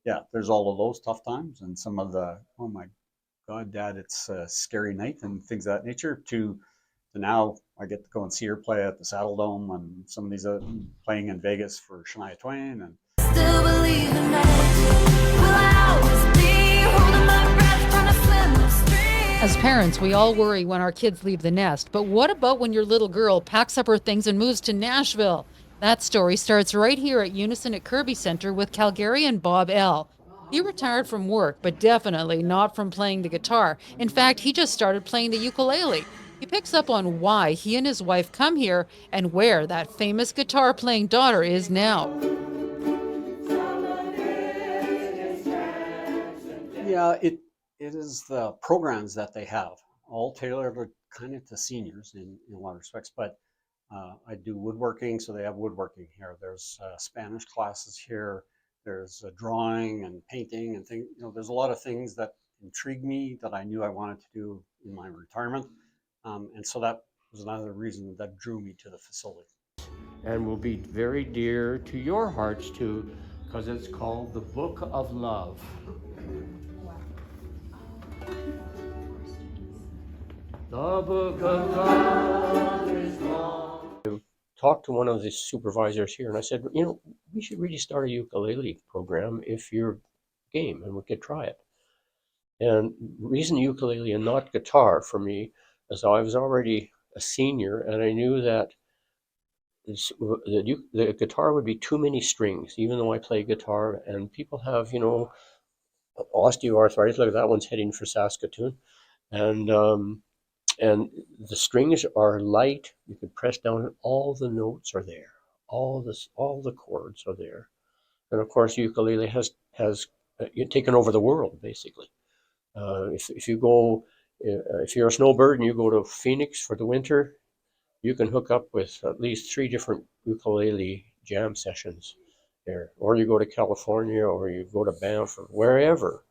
yeah, there's all of those tough times and some of the, oh my God, Dad, it's a scary night and things of that nature, to now I get to go and see her play at the Saddle Dome and some of these playing in Vegas for Shania Twain. And still believe in magic. Will I always be holding my breath, trying to swim the stream? As parents, we all worry when our kids leave the nest. But what about when your little girl packs up her things and moves to Nashville? That story starts right here at Unison at Kerby Centre with Calgarian Bob Ell. He retired from work, but definitely not from playing the guitar. In fact, he just started playing the ukulele. He picks up on why he and his wife come here and where that famous guitar-playing daughter is now. yeah, it is the programs that they have, all tailored kind of to seniors in a lot of respects. But I do woodworking, so they have woodworking here. There's Spanish classes here. There's drawing and painting and things. There's a lot of things that intrigue me that I knew I wanted to do in my retirement, and so that was another reason that drew me to the facility. And will be very dear to your hearts too, because it's called the Book of Love. The Book of Love is long. I talked to one of the supervisors here and I said, we should really start a ukulele program if you're game and we could try it. And reason ukulele and not guitar for me is I was already a senior and I knew that the guitar would be too many strings, even though I play guitar, and people have, osteoarthritis. Look, that one's heading for Saskatoon. And the strings are light. You can press down and all the notes are there. All the chords are there. And of course, ukulele has taken over the world, basically. If you're a snowbird and you go to Phoenix for the winter, you can hook up with at least 3 different ukulele jam sessions there. Or you go to California or you go to Banff or wherever.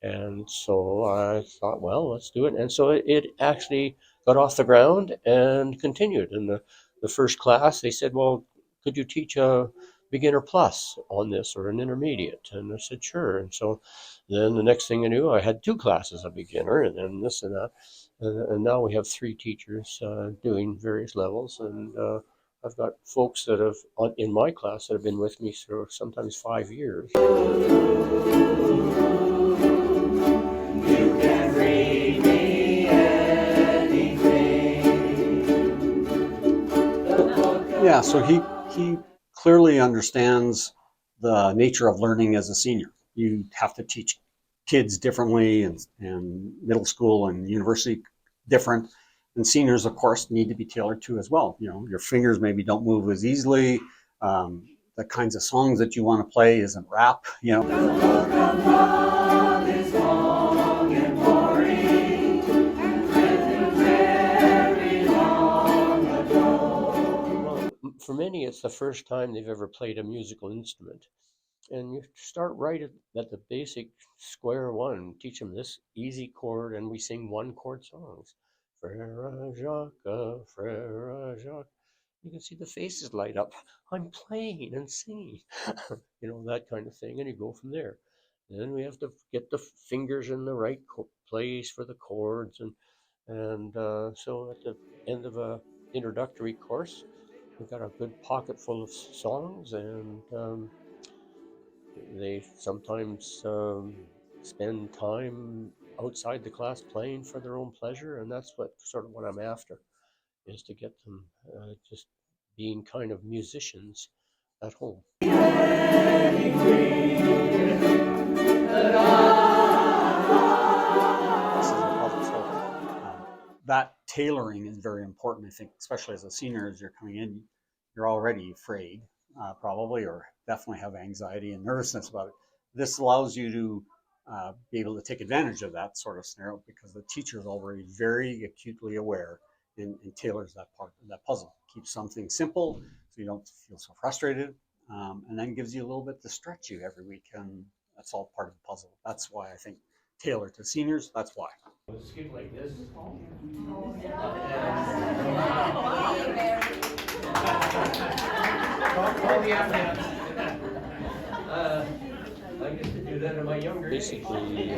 And so I thought, well, let's do it. And so it actually got off the ground and continued. In the first class, they said, well, could you teach a beginner plus on this or an intermediate? And I said, sure. And so then the next thing I knew, I had 2 classes, a beginner and then this and that. And now we have 3 teachers doing various levels. And I've got folks that have, in my class, that have been with me for sometimes 5 years. Yeah, so he clearly understands the nature of learning as a senior. You have to teach kids differently, and middle school and university different. And seniors, of course, need to be tailored to as well. Your fingers maybe don't move as easily. The kinds of songs that you want to play isn't rap. For many, it's the first time they've ever played a musical instrument. And you start right at the basic square one, teach them this easy chord, and we sing 1-chord songs. Frère Jacques, Frère Jacques. You can see the faces light up. I'm playing and singing, that kind of thing. And you go from there. Then we have to get the fingers in the right place for the chords. And so at the end of a introductory course, we've got a good pocket full of songs, and they sometimes spend time outside the class playing for their own pleasure, and that's what I'm after, is to get them just being kind of musicians at home. That tailoring is very important, I think, especially as a senior. As you're coming in, you're already afraid, probably, or definitely have anxiety and nervousness about it. This allows you to be able to take advantage of that sort of scenario, because the teacher is already very acutely aware and tailors that part of that puzzle. Keeps something simple so you don't feel so frustrated, and then gives you a little bit to stretch you every week, and that's all part of the puzzle. That's why I think tailored to seniors, that's why. Skip like this. basically,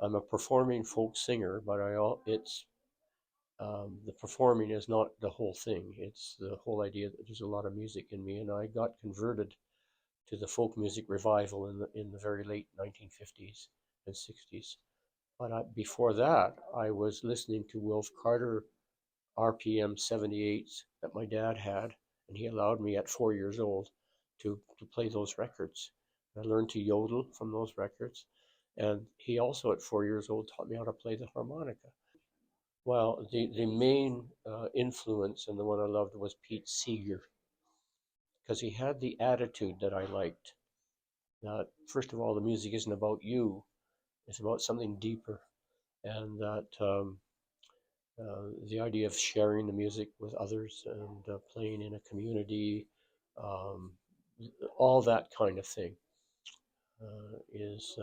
I'm a performing folk singer, but the performing is not the whole thing. It's the whole idea that there's a lot of music in me, and I got converted to the folk music revival in the very late 1950s and 60s. But before that, I was listening to Wilf Carter RPM 78s that my dad had, and he allowed me at 4 years old to play those records. I learned to yodel from those records, and he also at 4 years old taught me how to play the harmonica. Well, the main influence and the one I loved was Pete Seeger, because he had the attitude that I liked. That first of all, the music isn't about you; it's about something deeper, and that the idea of sharing the music with others and playing in a community, um, all that kind of thing is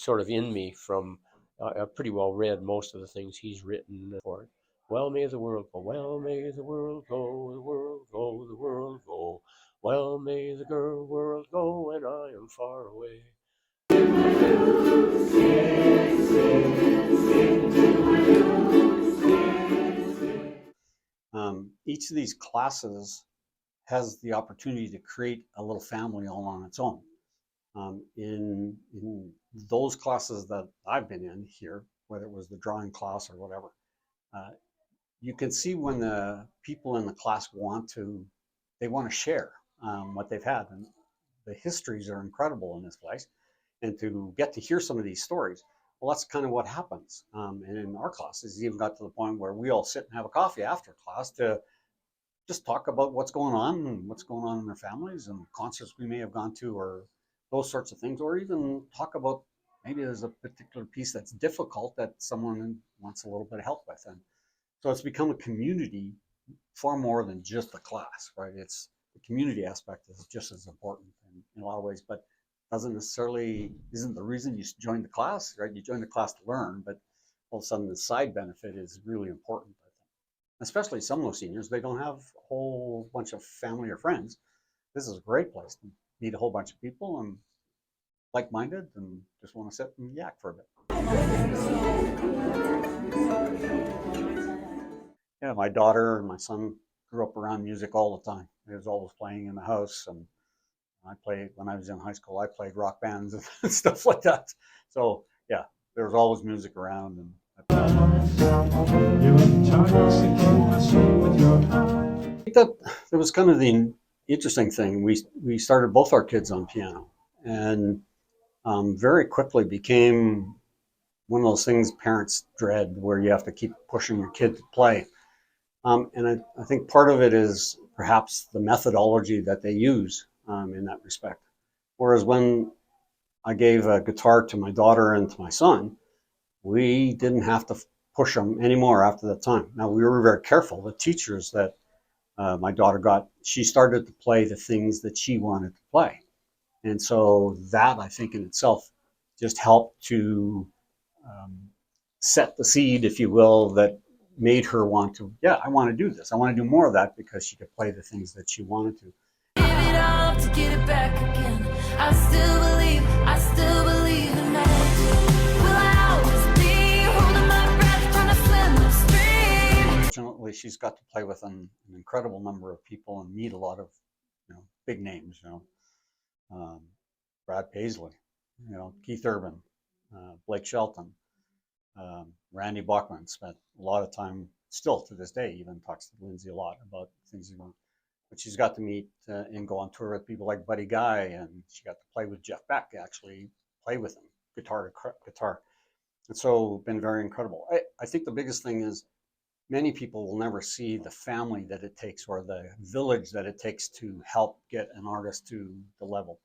sort of in me from. I've pretty well read most of the things he's written for it. Well, may the world go. Well, may the world go. The world go. The world go. Well, may the world go, and I am far away. Each of these classes has the opportunity to create a little family all on its own. In those classes that I've been in here, whether it was the drawing class or whatever, you can see when the people in the class want to share what they've had, and the histories are incredible in this place, and to get to hear some of these stories. Well, that's kind of what happens. And in our classes, it even got to the point where we all sit and have a coffee after class to just talk about what's going on and what's going on in their families and concerts we may have gone to or those sorts of things, or even talk about maybe there's a particular piece that's difficult that someone wants a little bit of help with. And so it's become a community far more than just a class, right? It's the community aspect is just as important in a lot of ways, but doesn't necessarily isn't the reason you join the class, right? You join the class to learn, but all of a sudden the side benefit is really important. I think, especially some of those seniors, they don't have a whole bunch of family or friends. This is a great place to meet a whole bunch of people and like-minded and just want to sit and yak for a bit. Yeah, my daughter and my son grew up around music all the time. It was always playing in the house, and I played when I was in high school. I played rock bands and stuff like that. So yeah, there was always music around, and I think that it was kind of the interesting thing. We started both our kids on piano, and very quickly became one of those things parents dread, where you have to keep pushing your kid to play. And I think part of it is perhaps the methodology that they use in that respect. Whereas when I gave a guitar to my daughter and to my son, we didn't have to push them anymore after that time. Now, we were very careful. The teachers that my daughter got, she started to play the things that she wanted to play. And so that, I think, in itself just helped to set the seed, if you will, that made her want to, yeah, I want to do this. I want to do more of that because she could play the things that she wanted to. Give it all up to get it back again. I still believe in that. Will I always be holding my breath, trying to swim upstream? Fortunately, she's got to play with an incredible number of people and meet a lot of, big names. Brad Paisley, Keith Urban, Blake Shelton, Randy Bachman spent a lot of time, still to this day, even talks to Lindsay a lot about things he wants. But she's got to meet and go on tour with people like Buddy Guy, and she got to play with Jeff Beck, actually play with him, guitar to guitar. And so been very incredible. I think the biggest thing is many people will never see the family that it takes or the village that it takes to help get an artist to the level.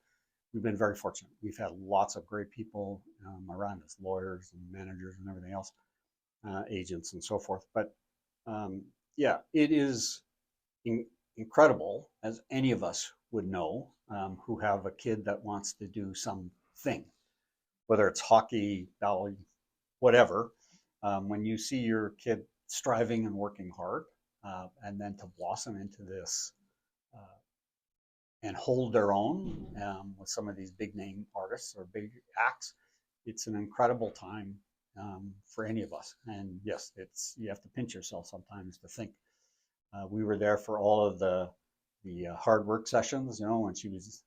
We've been very fortunate. We've had lots of great people around us, lawyers and managers and everything else, agents and so forth. But yeah, it is incredible, as any of us would know, who have a kid that wants to do something, whether it's hockey, ballet, whatever. When you see your kid striving and working hard, and then to blossom into this and hold their own with some of these big name artists or big acts, it's an incredible time for any of us. And yes, you have to pinch yourself sometimes to think. We were there for all of the hard work sessions, when she was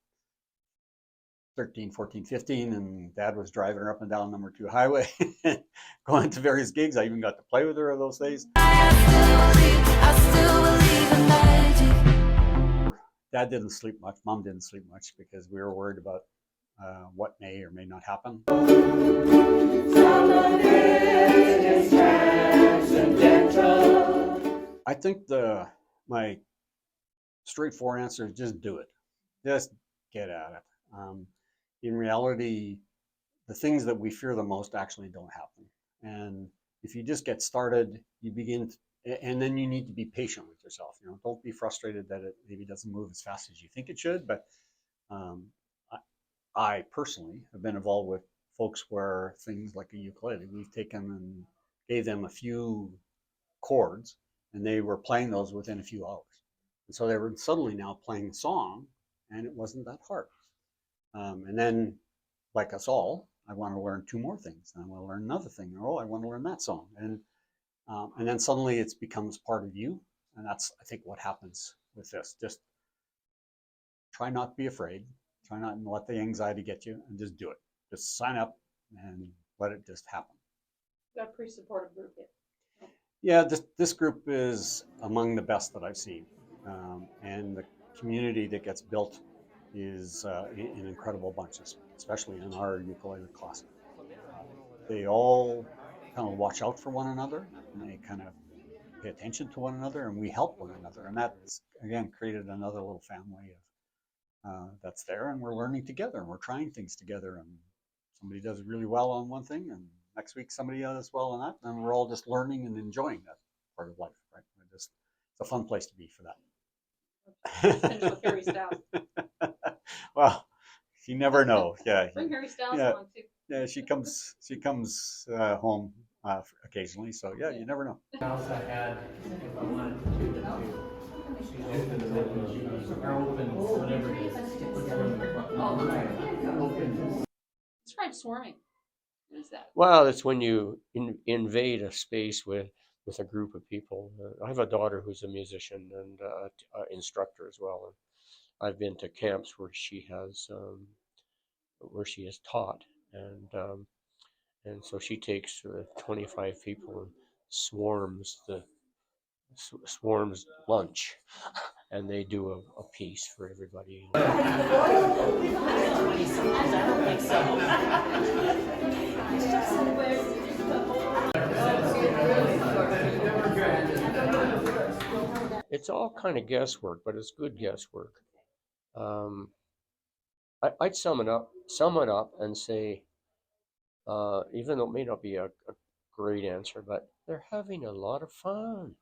13, 14, 15, and Dad was driving her up and down number 2 highway, going to various gigs. I even got to play with her those days. I still believe in magic. Dad didn't sleep much. Mom didn't sleep much because we were worried about what may or may not happen. I think my straightforward answer is just do it. Just get at it. In reality, the things that we fear the most actually don't happen. And if you just get started, you begin, and then you need to be patient with yourself. Don't be frustrated that it maybe doesn't move as fast as you think it should. But I personally have been involved with folks where things like a ukulele, we've taken and gave them a few chords, and they were playing those within a few hours. And so they were suddenly now playing a song, and it wasn't that hard. And then, like us all, I want to learn 2 more things. And I want to learn another thing. Oh, I want to learn that song. And then suddenly it becomes part of you. And that's, I think, what happens with this. Just try not to be afraid. Try not to let the anxiety get you, and just do it. Just sign up and let it just happen. Got a pretty supportive group here. Yeah, this group is among the best that I've seen. And the community that gets built is an incredible bunch, especially in our ukulele class. They all kind of watch out for one another, and they kind of pay attention to one another, and we help one another. And that's, again, created another little family that's there, and we're learning together, and we're trying things together. And somebody does really well on one thing, and next week somebody does well on that, and we're all just learning and enjoying that part of life, right? It's a fun place to be for that. Finish with Harry Styles. Well, you never know. Yeah, Bring Harry Styles yeah. along too. Yeah, she comes home occasionally, so yeah, you never know. House I had, if I wanted to, or open, whatever it is. Describe swarming. What is that? Well, it's when you invade a space with a group of people. I have a daughter who's a musician and instructor as well. And I've been to camps where she has taught, and so she takes 25 people and swarms lunch, and they do a piece for everybody. It's all kind of guesswork, but it's good guesswork. I'd sum it up and say, even though it may not be a great answer, but they're having a lot of fun.